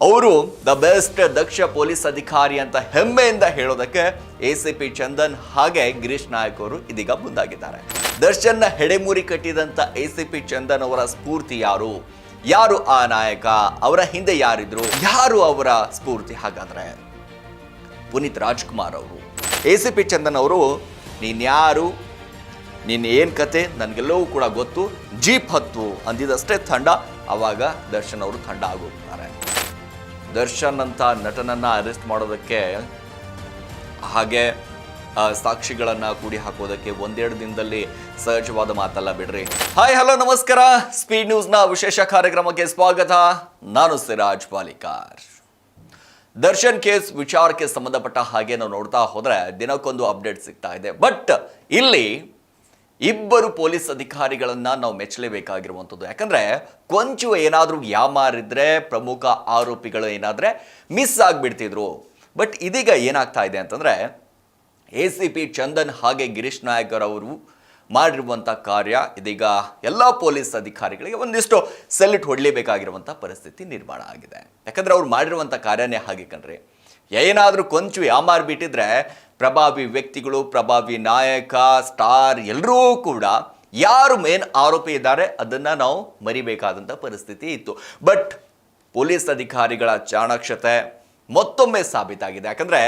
ಅವರು the best Daksha police ಅಧಿಕಾರಿ ಅಂತ ಹೆಮ್ಮೆಯಿಂದ ಹೇಳೋದಕ್ಕೆ ಎಸಿಪಿ ಚಂದನ್ ಹಾಗೆ ಗಿರೀಶ್ ನಾಯಕ್ ಅವರು ಇದೀಗ ಮುಂದಾಗಿದ್ದಾರೆ. ದರ್ಶನ್ನ ಹೆಡೆಮೂರಿ ಕಟ್ಟಿದಂತ ಎಸಿಪಿ ಚಂದನ್ ಅವರ ಸ್ಫೂರ್ತಿ ಯಾರು? ಯಾರು ಆ ನಾಯಕ? ಅವರ ಹಿಂದೆ ಯಾರಿದ್ರು? ಯಾರು ಅವರ ಸ್ಫೂರ್ತಿ? ಹಾಗಾದ್ರೆ ಪುನೀತ್ ರಾಜ್ಕುಮಾರ್ ಅವರು. ಎಸಿಪಿ ಚಂದನ್ ಅವರು ನೀನ್ಯಾರು, ನೀನ್ ಏನ್ ಕತೆ ನನಗೆಲ್ಲವೂ ಕೂಡ ಗೊತ್ತು, ಜೀಪ್ ಹತ್ತು ಅಂದಿದಷ್ಟೇ ತಂಡ, ಅವಾಗ ದರ್ಶನ್ ಅವರು ತಂಡ ಆಗೋಗ್ತಾರೆ. ದರ್ಶನ್ ಅಂತ ನಟನನ್ನ ಅರೆಸ್ಟ್ ಮಾಡೋದಕ್ಕೆ ಹಾಗೆ ಸಾಕ್ಷಿಗಳನ್ನ ಕೂಡಿ ಹಾಕೋದಕ್ಕೆ ಒಂದೆರಡು ದಿನದಲ್ಲಿ ಸಹಜವಾದ ಮಾತಲ್ಲ ಬಿಡ್ರಿ. ಹಾಯ್ ಹಲೋ ನಮಸ್ಕಾರ, ಸ್ಪೀಡ್ ನ್ಯೂಸ್ನ ವಿಶೇಷ ಕಾರ್ಯಕ್ರಮಕ್ಕೆ ಸ್ವಾಗತ. ನಾನು ಸಿರಾಜ್ ಪಾಲಿಕಾರ್. ದರ್ಶನ್ ಕೇಸ್ ವಿಚಾರಕ್ಕೆ ಸಂಬಂಧಪಟ್ಟ ಹಾಗೆ ನಾವು ನೋಡ್ತಾ ಹೋದ್ರೆ ದಿನಕ್ಕೊಂದು ಅಪ್ಡೇಟ್ ಸಿಗ್ತಾ ಇದೆ. ಬಟ್ ಇಲ್ಲಿ ಇಬ್ಬರು ಪೊಲೀಸ್ ಅಧಿಕಾರಿಗಳನ್ನ ನಾವು ಮೆಚ್ಚಲೇಬೇಕಾಗಿರುವಂಥದ್ದು. ಯಾಕಂದ್ರೆ ಕೊಂಚ ಏನಾದರೂ ಯಾಮಾರಿದ್ರೆ ಪ್ರಮುಖ ಆರೋಪಿಗಳು ಏನಾದ್ರೆ ಮಿಸ್ ಆಗಿಬಿಡ್ತಿದ್ರು. ಬಟ್ ಇದೀಗ ಏನಾಗ್ತಾ ಇದೆ ಅಂತಂದ್ರೆ ಎಸಿಪಿ ಚಂದನ್ ಹಾಗೆ ಗಿರೀಶ್ ನಾಯಕ್ ಅವರು ಮಾಡಿರುವಂಥ ಕಾರ್ಯ ಇದೀಗ ಎಲ್ಲ ಪೊಲೀಸ್ ಅಧಿಕಾರಿಗಳಿಗೆ ಒಂದಿಷ್ಟು ಸೆಲ್ಯೂಟ್ ಹೊಡಲೇಬೇಕಾಗಿರುವಂಥ ಪರಿಸ್ಥಿತಿ ನಿರ್ಮಾಣ ಆಗಿದೆ. ಯಾಕಂದ್ರೆ ಅವ್ರು ಮಾಡಿರುವಂಥ ಕಾರ್ಯನೇ ಹಾಗೆ ಕಣ್ರಿ. ಏನಾದರೂ ಕೊಂಚ ಯಾಮಾರ್ಬಿಟ್ಟಿದ್ರೆ ಪ್ರಭಾವಿ ವ್ಯಕ್ತಿಗಳು, ಪ್ರಭಾವಿ ನಾಯಕ, ಸ್ಟಾರ್ ಎಲ್ಲರೂ ಕೂಡ ಯಾರು ಮೇನ್ ಆರೋಪಿ ಇದ್ದಾರೆ ಅದನ್ನ ನಾವು ಮರಿಬೇಕಾದಂಥ ಪರಿಸ್ಥಿತಿ ಇತ್ತು. ಬಟ್ ಪೊಲೀಸ್ ಅಧಿಕಾರಿಗಳ ಚಾಣಾಕ್ಷತೆ ಮತ್ತೊಮ್ಮೆ ಸಾಬೀತಾಗಿದೆ. ಯಾಕಂದ್ರೆ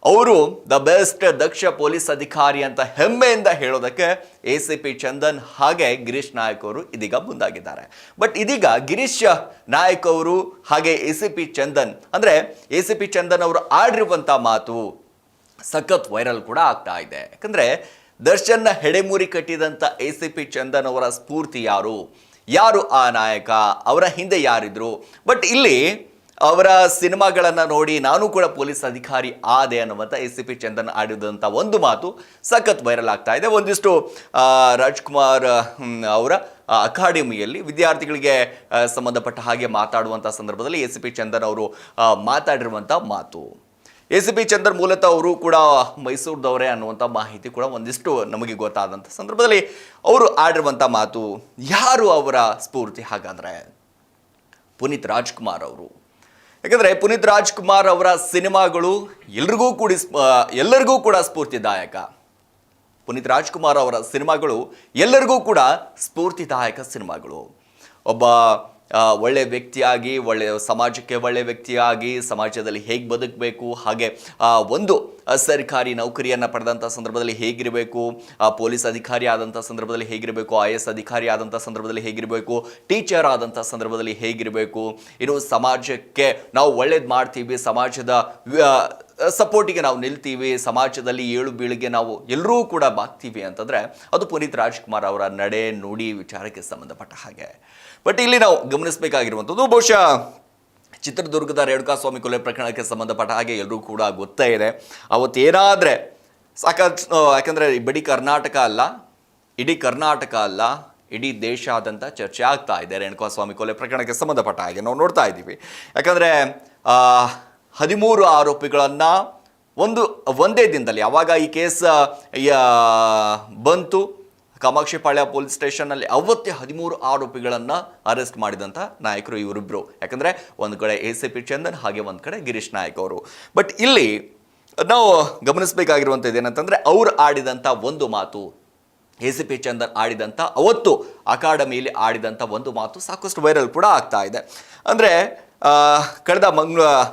ಅವರು ದ ಬೆಸ್ಟ್ ದಕ್ಷ ಪೊಲೀಸ್ ಅಧಿಕಾರಿ ಅಂತ ಹೆಮ್ಮೆಯಿಂದ ಹೇಳೋದಕ್ಕೆ ಎಸಿಪಿ ಚಂದನ್ ಹಾಗೆ ಗಿರೀಶ್ ನಾಯಕ್ ಅವರು ಇದೀಗ ಮುಂದಾಗಿದ್ದಾರೆ. ಬಟ್ ಇದೀಗ ಗಿರೀಶ್ ನಾಯಕ್ ಅವರು ಹಾಗೆ ಎಸಿಪಿ ಚಂದನ್ ಅಂದ್ರೆ ಎಸಿಪಿ ಚಂದನ್ ಅವರು ಆಡಿರುವಂತ ಮಾತು ಸಖತ್ ವೈರಲ್ ಕೂಡ ಆಗ್ತಾ ಇದೆ. ಯಾಕಂದ್ರೆ ದರ್ಶನ್ನ ಹೆಡೆಮೂರಿ ಕಟ್ಟಿದಂತ ಎಸಿಪಿ ಚಂದನ್ ಅವರ ಸ್ಫೂರ್ತಿ ಯಾರು? ಯಾರು ಆ ನಾಯಕ? ಅವರ ಹಿಂದೆ ಯಾರಿದ್ರು? ಬಟ್ ಇಲ್ಲಿ ಅವರ ಸಿನಿಮಾಗಳನ್ನು ನೋಡಿ ನಾನು ಕೂಡ ಪೊಲೀಸ್ ಅಧಿಕಾರಿ ಆದೆ ಅನ್ನುವಂಥ ಎಸಿಪಿ ಚಂದನ್ ಆಡಿದಂಥ ಒಂದು ಮಾತು ಸಖತ್ ವೈರಲ್ ಆಗ್ತಾ ಇದೆ. ಒಂದಿಷ್ಟು ರಾಜ್ಕುಮಾರ್ ಅವರ ಅಕಾಡೆಮಿಯಲ್ಲಿ ವಿದ್ಯಾರ್ಥಿಗಳಿಗೆ ಸಂಬಂಧಪಟ್ಟ ಹಾಗೆ ಮಾತಾಡುವಂಥ ಸಂದರ್ಭದಲ್ಲಿ ಎಸಿಪಿ ಚಂದನ್ ಅವರು ಮಾತಾಡಿರುವಂಥ ಮಾತು. ಎಸಿಪಿ ಚಂದನ್ ಮೂಲತಃ ಅವರು ಕೂಡ ಮೈಸೂರದವರೇ ಅನ್ನುವಂಥ ಮಾಹಿತಿ ಕೂಡ ಒಂದಿಷ್ಟು ನಮಗೆ ಗೊತ್ತಾದಂಥ ಸಂದರ್ಭದಲ್ಲಿ ಅವರು ಆಡಿರುವಂಥ ಮಾತು. ಯಾರು ಅವರ ಸ್ಫೂರ್ತಿ? ಹಾಗಾದರೆ ಪುನೀತ್ ರಾಜ್ಕುಮಾರ್ ಅವರು. ಯಾಕಂದರೆ ಪುನೀತ್ ರಾಜ್ಕುಮಾರ್ ಅವರ ಸಿನಿಮಾಗಳು ಎಲ್ಲರಿಗೂ ಕೂಡ ಸ್ಫೂರ್ತಿದಾಯಕ. ಪುನೀತ್ ರಾಜ್ಕುಮಾರ್ ಅವರ ಸಿನಿಮಾಗಳು ಎಲ್ಲರಿಗೂ ಕೂಡ ಸ್ಫೂರ್ತಿದಾಯಕ ಸಿನಿಮಾಗಳು. ಒಬ್ಬ ಒಳ್ಳೆಯ ವ್ಯಕ್ತಿಯಾಗಿ, ಒಳ್ಳೆಯ ಸಮಾಜಕ್ಕೆ ಒಳ್ಳೆಯ ವ್ಯಕ್ತಿಯಾಗಿ ಸಮಾಜದಲ್ಲಿ ಹೇಗೆ ಬದುಕಬೇಕು, ಹಾಗೆ ಒಂದು ಸರ್ಕಾರಿ ನೌಕರಿಯನ್ನು ಪಡೆದಂಥ ಸಂದರ್ಭದಲ್ಲಿ ಹೇಗಿರಬೇಕು, ಪೊಲೀಸ್ ಅಧಿಕಾರಿ ಆದಂಥ ಸಂದರ್ಭದಲ್ಲಿ ಹೇಗಿರಬೇಕು, IAS ಅಧಿಕಾರಿ ಆದಂಥ ಸಂದರ್ಭದಲ್ಲಿ ಹೇಗಿರಬೇಕು, ಟೀಚರ್ ಆದಂಥ ಸಂದರ್ಭದಲ್ಲಿ ಹೇಗಿರಬೇಕು, ಇನ್ನು ಸಮಾಜಕ್ಕೆ ನಾವು ಒಳ್ಳೇದು ಮಾಡ್ತೀವಿ, ಸಮಾಜದ ಸಪೋರ್ಟಿಗೆ ನಾವು ನಿಲ್ತೀವಿ, ಸಮಾಜದಲ್ಲಿ ಏಳು ಬೀಳಿಗೆ ನಾವು ಎಲ್ಲರೂ ಕೂಡ ಬಾಗ್ತೀವಿ ಅಂತಂದರೆ ಅದು ಪುನೀತ್ ರಾಜ್ಕುಮಾರ್ ಅವರ ನಡೆ ನುಡಿ ವಿಚಾರಕ್ಕೆ ಸಂಬಂಧಪಟ್ಟ ಹಾಗೆ. ಬಟ್ ಇಲ್ಲಿ ನಾವು ಗಮನಿಸಬೇಕಾಗಿರುವಂಥದ್ದು ಬಹುಶಃ ಚಿತ್ರದುರ್ಗದ ರೇಣುಕಾಸ್ವಾಮಿ ಕೊಲೆ ಪ್ರಕರಣಕ್ಕೆ ಸಂಬಂಧಪಟ್ಟ ಹಾಗೆ ಎಲ್ಲರೂ ಕೂಡ ಗೊತ್ತೇ ಇದೆ. ಅವತ್ತೇನಾದರೆ ಸಾಕಷ್ಟು, ಯಾಕಂದರೆ ಇಡೀ ಕರ್ನಾಟಕ ಅಲ್ಲ ಇಡೀ ದೇಶಾದ್ಯಂತ ಚರ್ಚೆ ಆಗ್ತಾ ಇದೆ ರೇಣುಕಾಸ್ವಾಮಿ ಕೊಲೆ ಪ್ರಕರಣಕ್ಕೆ ಸಂಬಂಧಪಟ್ಟ ಹಾಗೆ ನಾವು ನೋಡ್ತಾ ಇದ್ದೀವಿ. ಯಾಕಂದರೆ 13 ಆರೋಪಿಗಳನ್ನು ಒಂದೇ ದಿನದಲ್ಲಿ ಯಾವಾಗ ಈ ಕೇಸ್ ಬಂತು ಕಾಮಾಕ್ಷಿಪಾಳ್ಯ ಪೊಲೀಸ್ ಸ್ಟೇಷನ್ನಲ್ಲಿ ಅವತ್ತೇ 13 ಆರೋಪಿಗಳನ್ನು ಅರೆಸ್ಟ್ ಮಾಡಿದಂಥ ನಾಯಕರು ಇವರಿಬ್ಬರು. ಯಾಕಂದರೆ ಒಂದು ಕಡೆ ಎಸಿಪಿ ಚಂದನ್ ಹಾಗೆ ಒಂದು ಕಡೆ ಗಿರೀಶ್ ನಾಯಕ್ ಅವರು. ಬಟ್ ಇಲ್ಲಿ ನಾವು ಗಮನಿಸಬೇಕಾಗಿರುವಂಥದ್ದು ಏನಂತಂದರೆ ಅವ್ರು ಆಡಿದಂಥ ಒಂದು ಮಾತು, ಎಸಿಪಿ ಚಂದನ್ ಆಡಿದಂಥ ಅವತ್ತು ಅಕಾಡೆಮಿಯಲ್ಲಿ ಆಡಿದಂಥ ಒಂದು ಮಾತು ಸಾಕಷ್ಟು ವೈರಲ್ ಕೂಡ ಆಗ್ತಾ ಇದೆ. ಅಂದರೆ ಕಳೆದ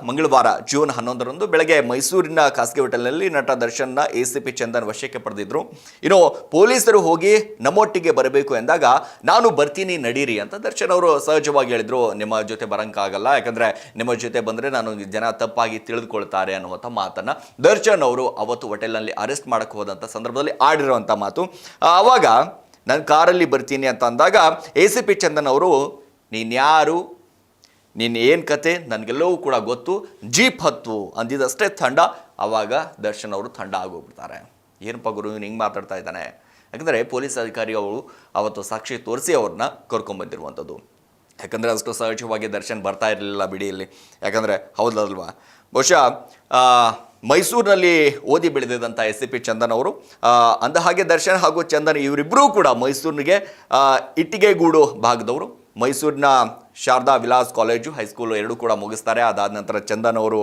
ಮಂಗಳವಾರ ಜೂನ್ 11ರಂದು ಬೆಳಗ್ಗೆ ಮೈಸೂರಿನ ಖಾಸಗಿ ಹೋಟೆಲ್ನಲ್ಲಿ ನಟ ದರ್ಶನ್ನ ಎಸಿಪಿ ಚಂದನ್ ವಶಕ್ಕೆ ಪಡೆದಿದ್ರು. ಇನ್ನು ಪೊಲೀಸರು ಹೋಗಿ ನಮ್ಮೊಟ್ಟಿಗೆ ಬರಬೇಕು ಎಂದಾಗ ನಾನು ಬರ್ತೀನಿ ನಡೀರಿ ಅಂತ ದರ್ಶನ್ ಅವರು ಸಹಜವಾಗಿ ಹೇಳಿದ್ರು. ನಿಮ್ಮ ಜೊತೆ ಬರೋಕ್ಕಾಗಲ್ಲ, ಯಾಕಂದರೆ ನಿಮ್ಮ ಜೊತೆ ಬಂದರೆ ನಾನು ಜನ ತಪ್ಪಾಗಿ ತಿಳಿದುಕೊಳ್ತಾರೆ ಅನ್ನುವಂಥ ಮಾತನ್ನು ದರ್ಶನ್ ಅವರು ಅವತ್ತು ಹೋಟೆಲ್ನಲ್ಲಿ ಅರೆಸ್ಟ್ ಮಾಡೋಕ್ಕೆ ಹೋದಂಥ ಸಂದರ್ಭದಲ್ಲಿ ಆಡಿರುವಂಥ ಮಾತು. ಆವಾಗ ನಾನು ಕಾರಲ್ಲಿ ಬರ್ತೀನಿ ಅಂತ ಅಂದಾಗ ಎಸಿಪಿ ಚಂದನ್ ಅವರು ನೀನ್ಯಾರು, ನೀನು ಏನು ಕತೆ ನನಗೆಲ್ಲವೂ ಕೂಡ ಗೊತ್ತು, ಜೀಪ್ ಹತ್ತು ಅಂದಿದಷ್ಟೇ ತಂಡ, ಆವಾಗ ದರ್ಶನ್ ಅವರು ತಂಡ ಆಗೋಗ್ಬಿಡ್ತಾರೆ. ಏನಪ್ಪ ಗುರು ಇವನು ಹಿಂಗೆ ಮಾತಾಡ್ತಾ ಇದ್ದಾನೆ? ಯಾಕಂದರೆ ಪೊಲೀಸ್ ಅಧಿಕಾರಿಗಳು ಅವತ್ತು ಸಾಕ್ಷಿ ತೋರಿಸಿ ಅವ್ರನ್ನ ಕರ್ಕೊಂಡ್ಬಂದಿರುವಂಥದ್ದು. ಯಾಕಂದರೆ ಅಷ್ಟು ಸಹಜವಾಗಿ ದರ್ಶನ್ ಬರ್ತಾ ಇರಲಿಲ್ಲ ಬಿಡಿಯಲ್ಲಿ. ಯಾಕಂದರೆ ಹೌದಲ್ವಾ, ಬಹುಶಃ ಮೈಸೂರಿನಲ್ಲಿ ಓದಿ ಬೆಳೆದಿದ್ದಂಥ ಎಸಿಪಿ ಚಂದನ್ ಅವರು ಅಂದ ಹಾಗೆ ದರ್ಶನ್ ಹಾಗೂ ಚಂದನ್ ಇವರಿಬ್ಬರೂ ಕೂಡ ಮೈಸೂರಿನಿಗೆ ಇಟ್ಟಿಗೆಗೂಡು ಭಾಗದವರು. ಮೈಸೂರಿನ ಶಾರದಾ ವಿಲಾಸ್ ಕಾಲೇಜು ಹೈಸ್ಕೂಲು ಎರಡೂ ಕೂಡ ಮುಗಿಸ್ತಾರೆ. ಅದಾದ ನಂತರ ಚಂದನ್ ಅವರು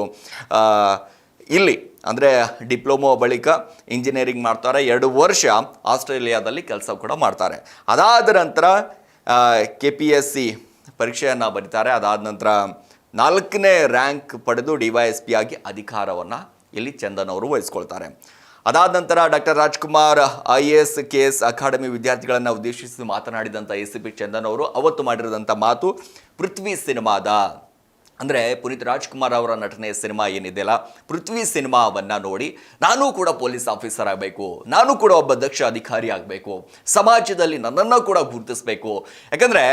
ಇಲ್ಲಿ ಅಂದರೆ ಡಿಪ್ಲೊಮೊ ಬಳಿಕ ಇಂಜಿನಿಯರಿಂಗ್ ಮಾಡ್ತಾರೆ. 2 ವರ್ಷ ಆಸ್ಟ್ರೇಲಿಯಾದಲ್ಲಿ ಕೆಲಸ ಕೂಡ ಮಾಡ್ತಾರೆ. ಅದಾದ ನಂತರ KPSC ಪರೀಕ್ಷೆಯನ್ನು ಬರೀತಾರೆ. ಅದಾದ ನಂತರ 4ನೇ ರ್ಯಾಂಕ್ ಪಡೆದು DYSP ಆಗಿ ಅಧಿಕಾರವನ್ನು ಇಲ್ಲಿ ಚಂದನ್ ಅವರು ವಹಿಸ್ಕೊಳ್ತಾರೆ. ಅದಾದ ನಂತರ doctor Rajkumar IAS KS academy ವಿದ್ಯಾರ್ಥಿಗಳನ್ನು ಉದ್ದೇಶಿಸಿ ಮಾತನಾಡಿದಂಥ ACP ಚಂದನ್ ಅವರು ಅವತ್ತು ಮಾಡಿರೋದಂಥ ಮಾತು ಪೃಥ್ವಿ ಸಿನಿಮಾದ ಅಂದರೆ ಪುನೀತ್ ರಾಜ್ಕುಮಾರ್ ಅವರ ನಟನೆಯ ಸಿನಿಮಾ ಏನಿದೆಯಲ್ಲ, ಪೃಥ್ವಿ ಸಿನಿಮಾವನ್ನು ನೋಡಿ ನಾನು ಕೂಡ ಪೊಲೀಸ್ ಆಫೀಸರ್ ಆಗಬೇಕು, ನಾನು ಕೂಡ ಒಬ್ಬ ದಕ್ಷ ಅಧಿಕಾರಿ ಆಗಬೇಕು, ಸಮಾಜದಲ್ಲಿ ನನ್ನನ್ನು ಕೂಡ ಗುರುತಿಸಬೇಕು. ಯಾಕಂದರೆ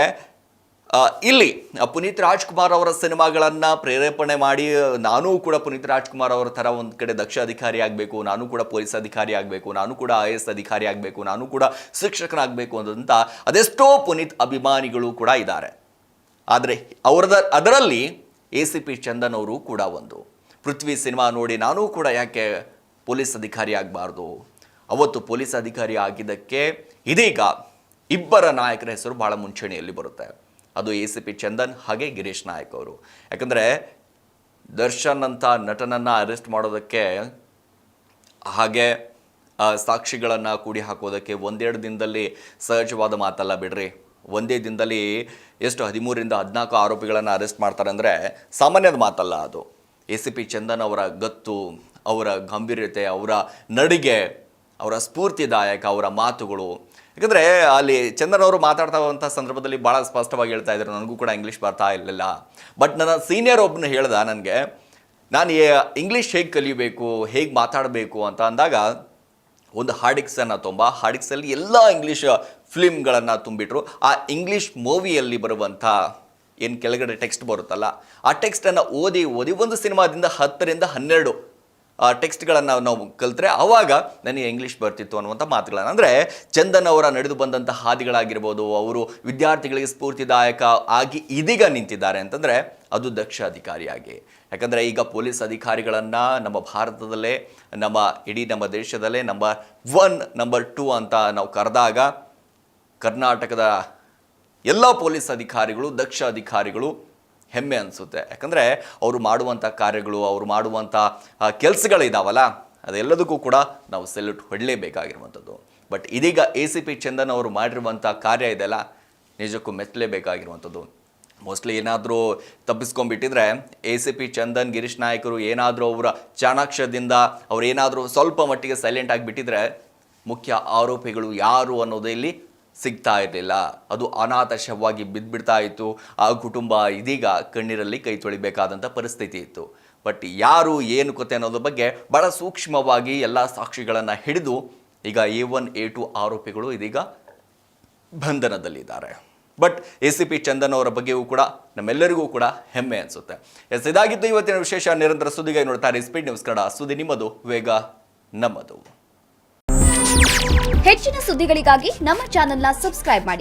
ಇಲ್ಲಿ ಪುನೀತ್ ರಾಜ್ಕುಮಾರ್ ಅವರ ಸಿನಿಮಾಗಳನ್ನು ಪ್ರೇರೇಪಣೆ ಮಾಡಿ ನಾನು ಕೂಡ ಪುನೀತ್ ರಾಜ್ಕುಮಾರ್ ಅವರ ಥರ ಒಂದು ಕಡೆ ದಕ್ಷ ಅಧಿಕಾರಿ ಆಗಬೇಕು, ನಾನು ಕೂಡ ಪೊಲೀಸ್ ಅಧಿಕಾರಿ ಆಗಬೇಕು, ನಾನು ಕೂಡ IAS ಅಧಿಕಾರಿ ಆಗಬೇಕು, ನಾನು ಕೂಡ ಶಿಕ್ಷಕನಾಗಬೇಕು ಅನ್ನೋದಂಥ ಅದೆಷ್ಟೋ ಪುನೀತ್ ಅಭಿಮಾನಿಗಳು ಕೂಡ ಇದ್ದಾರೆ. ಆದರೆ ಅದರಲ್ಲಿ ACP ಚಂದನ್ ಅವರು ಕೂಡ ಒಂದು. ಪೃಥ್ವಿ ಸಿನಿಮಾ ನೋಡಿ ನಾನು ಕೂಡ ಯಾಕೆ ಪೊಲೀಸ್ ಅಧಿಕಾರಿ ಆಗಬಾರ್ದು, ಅವತ್ತು ಪೊಲೀಸ್ ಅಧಿಕಾರಿ ಆಗಿದ್ದಕ್ಕೆ ಇದೀಗ ಇಬ್ಬರ ನಾಯಕರ ಹೆಸರು ಭಾಳ ಮುಂಚೂಣಿಯಲ್ಲಿ ಬರುತ್ತೆ. ಅದು ACP ಚಂದನ್ ಹಾಗೆ ಗಿರೀಶ್ ನಾಯಕ್ ಅವರು. ಯಾಕಂದರೆ ದರ್ಶನ್ ಅಂತ ನಟನನ್ನು ಅರೆಸ್ಟ್ ಮಾಡೋದಕ್ಕೆ ಹಾಗೆ ಸಾಕ್ಷಿಗಳನ್ನು ಕೂಡಿ ಹಾಕೋದಕ್ಕೆ 1-2 ದಿನದಲ್ಲಿ ಸಹಜವಾದ ಮಾತಲ್ಲ ಬಿಡ್ರಿ. ಒಂದೇ ದಿನದಲ್ಲಿ ಎಷ್ಟು 13ರಿಂದ 14 ಆರೋಪಿಗಳನ್ನು ಅರೆಸ್ಟ್ ಮಾಡ್ತಾರೆ ಅಂದರೆ ಸಾಮಾನ್ಯದ ಮಾತಲ್ಲ ಅದು. ACP ಚಂದನ್ ಅವರ ಗತ್ತು, ಅವರ ಗಂಭೀರತೆ, ಅವರ ನಡಿಗೆ, ಅವರ ಸ್ಫೂರ್ತಿದಾಯಕ ಅವರ ಮಾತುಗಳು. ಯಾಕಂದರೆ ಅಲ್ಲಿ ಚಂದನ್ ಅವರು ಮಾತಾಡ್ತಾ ಸಂದರ್ಭದಲ್ಲಿ ಭಾಳ ಸ್ಪಷ್ಟವಾಗಿ ಹೇಳ್ತಾ ಇದ್ದಾರೆ, ನನಗೂ ಕೂಡ ಇಂಗ್ಲೀಷ್ ಬರ್ತಾ ಇರಲಿಲ್ಲ. ಬಟ್ ನನ್ನ ಸೀನಿಯರ್ ಒಬ್ಬನು ಹೇಳ್ದ ನನಗೆ, ನಾನು ಇಂಗ್ಲೀಷ್ ಹೇಗೆ ಕಲಿಬೇಕು, ಹೇಗೆ ಮಾತಾಡಬೇಕು ಅಂತ ಅಂದಾಗ ಒಂದು ಹಾರ್ಡಿಕ್ಸನ್ನು ಹಾರ್ಡಿಕ್ಸಲ್ಲಿ ಎಲ್ಲ ಇಂಗ್ಲೀಷ್ ಫಿಲ್ಮ್ಗಳನ್ನು ತುಂಬಿಟ್ರು. ಆ ಇಂಗ್ಲೀಷ್ ಮೂವಿಯಲ್ಲಿ ಬರುವಂಥ ಏನು ಕೆಳಗಡೆ ಟೆಕ್ಸ್ಟ್ ಬರುತ್ತಲ್ಲ, ಆ ಟೆಕ್ಸ್ಟನ್ನು ಓದಿ ಒಂದು ಸಿನಿಮಾದಿಂದ 10ರಿಂದ 12 ಟೆಕ್ಸ್ಟ್ಗಳನ್ನು ನಾವು ಕಲಿತ್ರೆ ಆವಾಗ ನನಗೆ ಇಂಗ್ಲೀಷ್ ಬರ್ತಿತ್ತು ಅನ್ನುವಂಥ ಮಾತುಗಳನ್ನು. ಅಂದರೆ ಚಂದನ್ ಅವರ ನಡೆದು ಬಂದಂಥ ಹಾದಿಗಳಾಗಿರ್ಬೋದು, ಅವರು ವಿದ್ಯಾರ್ಥಿಗಳಿಗೆ ಸ್ಫೂರ್ತಿದಾಯಕ ಆಗಿ ಇದೀಗ ನಿಂತಿದ್ದಾರೆ ಅಂತಂದರೆ ಅದು ದಕ್ಷ ಅಧಿಕಾರಿಯಾಗಿ. ಯಾಕಂದರೆ ಈಗ ಪೊಲೀಸ್ ಅಧಿಕಾರಿಗಳನ್ನು ನಮ್ಮ ಭಾರತದಲ್ಲೇ, ನಮ್ಮ ದೇಶದಲ್ಲೇ ನಂಬರ್ 1, ನಂಬರ್ 2 ಅಂತ ನಾವು ಕರೆದಾಗ ಕರ್ನಾಟಕದ ಎಲ್ಲ ಪೊಲೀಸ್ ಅಧಿಕಾರಿಗಳು ದಕ್ಷ ಅಧಿಕಾರಿಗಳು ಹೆಮ್ಮೆ ಅನಿಸುತ್ತೆ. ಯಾಕಂದರೆ ಅವರು ಮಾಡುವಂಥ ಕಾರ್ಯಗಳು, ಅವರು ಮಾಡುವಂಥ ಕೆಲಸಗಳಿದಾವಲ್ಲ, ಅದೆಲ್ಲದಕ್ಕೂ ಕೂಡ ನಾವು ಸೆಲ್ಯೂಟ್ ಹೊಡಲೇಬೇಕಾಗಿರುವಂಥದ್ದು. ಬಟ್ ಇದೀಗ ACP ಚಂದನ್ ಅವರು ಮಾಡಿರುವಂಥ ಕಾರ್ಯ ಇದೆಲ್ಲ ನಿಜಕ್ಕೂ ಮೆಚ್ಚಲೇಬೇಕಾಗಿರುವಂಥದ್ದು. ಮೋಸ್ಟ್ಲಿ ಏನಾದರೂ ತಪ್ಪಿಸ್ಕೊಂಡ್ಬಿಟ್ಟಿದ್ರೆ ACP ಚಂದನ್, ಗಿರೀಶ್ ನಾಯಕರು ಏನಾದರೂ ಅವರ ಚಾಣಾಕ್ಷದಿಂದ ಅವರೇನಾದರೂ ಸ್ವಲ್ಪ ಮಟ್ಟಿಗೆ ಸೈಲೆಂಟ್ ಆಗಿಬಿಟ್ಟಿದ್ರೆ ಮುಖ್ಯ ಆರೋಪಿಗಳು ಯಾರು ಅನ್ನೋದೇ ಇಲ್ಲಿ ಸಿಗ್ತಾ ಇರಲಿಲ್ಲ. ಅದು ಅನಾಥ ಶವವಾಗಿ ಬಿದ್ದುಬಿಡ್ತಾ ಇತ್ತು. ಆ ಕುಟುಂಬ ಇದೀಗ ಕಣ್ಣೀರಲ್ಲಿ ಕೈ ತೊಳಿಬೇಕಾದಂಥ ಪರಿಸ್ಥಿತಿ ಇತ್ತು. ಬಟ್ ಯಾರು ಏನು ಕತೆ ಅನ್ನೋದ್ರ ಬಗ್ಗೆ ಭಾಳ ಸೂಕ್ಷ್ಮವಾಗಿ ಎಲ್ಲ ಸಾಕ್ಷಿಗಳನ್ನು ಹಿಡಿದು ಈಗ A1 A2 ಆರೋಪಿಗಳು ಇದೀಗ ಬಂಧನದಲ್ಲಿದ್ದಾರೆ. ಬಟ್ ACP ಚಂದನ್ ಅವರ ಬಗ್ಗೆಯೂ ಕೂಡ ನಮ್ಮೆಲ್ಲರಿಗೂ ಕೂಡ ಹೆಮ್ಮೆ ಅನಿಸುತ್ತೆ. ಇದಾಗಿದ್ದು ಇವತ್ತಿನ ವಿಶೇಷ. ನಿರಂತರ ಸುದ್ದಿಗಾಗಿ ನೋಡ್ತಾರೆ ಸ್ಪೀಡ್ ನ್ಯೂಸ್ ಕನ್ನಡ. ಸುದ್ದಿ ನಿಮ್ಮದು, ವೇಗ ನಮ್ಮದು. ಹೆಚ್ಚಿನ ಸುದ್ದಿಗಳಿಗಾಗಿ ನಮ್ಮ ಚಾನೆಲ್ನ ಸಬ್ಸ್ಕ್ರೈಬ್ ಮಾಡಿ.